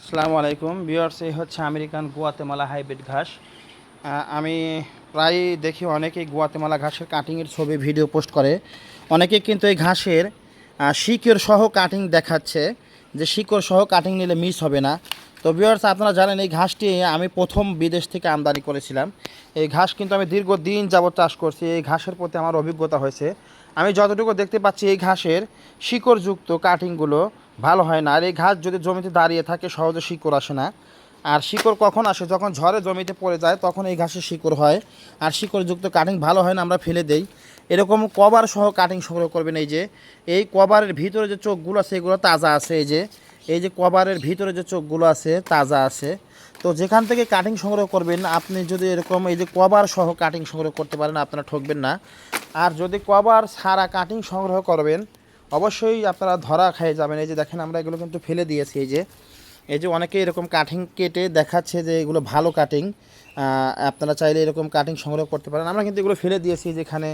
আসসালামু আলাইকুম ভিউয়ার্স, এই হচ্ছে আমেরিকান গুয়াতেমালা হাইব্রিড ঘাস। আমি প্রায়ই দেখি অনেকেই গুয়াতেমালা ঘাসের কাটিংয়ের ছবি ভিডিও পোস্ট করে। অনেকে কিন্তু এই ঘাসের শিকড় সহ কাটিং দেখাচ্ছে যে শিকড় সহ কাটিং নিলে মিস হবে না। তো ভিউয়ার্স, আপনারা জানেন এই ঘাসটি আমি প্রথম বিদেশ থেকে আমদানি করেছিলাম। এই ঘাস কিন্তু আমি দীর্ঘদিন যাবত চাষ করছি। এই ঘাসের প্রতি আমার অভিজ্ঞতা হয়েছে। আমি যতটুকু দেখতে পাচ্ছি এই ঘাসের শিকড়যুক্ত কাটিংগুলো ভালো হয় না। আর এই ঘাস যদি জমিতে দাঁড়িয়ে থাকে সহজে শিকড় আসে না। আর শিকড় কখন আসে? যখন ঝড়ে জমিতে পড়ে যায় তখন এই ঘাসের শিকড় হয়। আর শিকড়যুক্ত কাটিং ভালো হয় না, আমরা ফেলে দেই। এরকম কভার সহ কাটিং সংগ্রহ করবেন। এই কভারের ভিতরে যে চোখগুলো আছে এগুলো তাজা আছে। এই যে কভারের ভিতরে যে চোখগুলো আছে তাজা আছে। তো যেখান থেকে কাটিং সংগ্রহ করবেন, আপনি যদি এরকম এই যে কভার সহ কাটিং সংগ্রহ করতে পারেন আপনারা ঠকবেন না। আর যদি কভার ছাড়া কাটিং সংগ্রহ করবেন অবশ্যই আপনারা ধরা খেয়ে যাবেন। এই যে দেখেন, আমরা এগুলো কিন্তু ফেলে দিয়েছি। এই যে অনেকে এরকম কাটিং কেটে দেখাচ্ছে যে এগুলো ভালো কাটিং। আপনারা চাইলে এরকম কাটিং সংগ্রহ করতে পারেন। আমরা কিন্তু এগুলো ফেলে দিয়েছি, যেখানে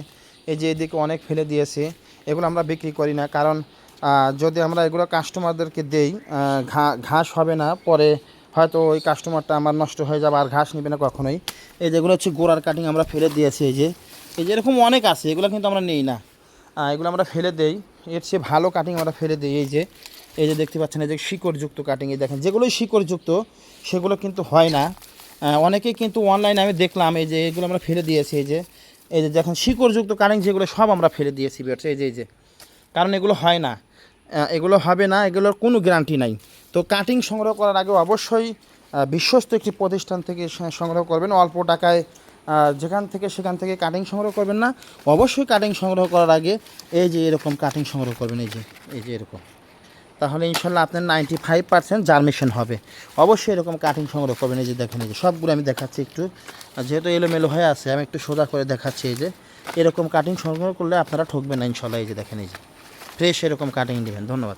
এই যে এদিকে অনেক ফেলে দিয়েছি। এগুলো আমরা বিক্রি করি না, কারণ যদি আমরা এগুলো কাস্টমারদেরকে দেই ঘাস হবে না, পরে হয়তো ওই কাস্টমারটা আমার নষ্ট হয়ে যাবে, আর ঘাস নেবে না কখনোই। এই যেগুলো হচ্ছে গোড়ার কাটিং আমরা ফেলে দিয়েছি। এই যে এরকম অনেক আছে, এগুলো কিন্তু আমরা নেই না, এগুলো আমরা ফেলে দেই। এর চেয়ে ভালো কাটিং আমরা ফেলে দিই। এই যে দেখতে পাচ্ছেন, এই যে শিকড়যুক্ত কাটিং, এই দেখেন যেগুলোই শিকড়যুক্ত সেগুলো কিন্তু হয় না। অনেকেই কিন্তু অনলাইনে আমি দেখলাম এই যে এগুলো আমরা ফেলে দিয়েছি। এই যে দেখেন শিকড়যুক্ত কাটিং যেগুলো সব আমরা ফেলে দিয়েছি। এই যে কারণ এগুলো হয় না, এগুলো হবে না, এগুলোর কোনো গ্যারান্টি নাই। তো কাটিং সংগ্রহ করার আগে অবশ্যই বিশ্বস্ত একটি প্রতিষ্ঠান থেকে সংগ্রহ করবেন। অল্প টাকায় সেখান থেকে কাটিং সংগ্রহ করবেন না। অবশ্যই কাটিং সংগ্রহ করার আগে এই যে এরকম কাটিং সংগ্রহ করবেন। এই যে এরকম, তাহলে ইনশাল্লাহ আপনার 95% জার্মেশন হবে। অবশ্যই এরকম কাটিং সংগ্রহ করবেন। এই যে দেখেন, এই যে সবগুলো আমি দেখাচ্ছি একটু, যেহেতু এলোমেলো হয়ে আছে আমি একটু সোজা করে দেখাচ্ছি। এই যে এরকম কাটিং সংগ্রহ করলে আপনারা ঠকবেন না ইনশাল্লাহ। এই যে দেখেন, এই যে ফ্রেশ এরকম কাটিং নেবেন। ধন্যবাদ।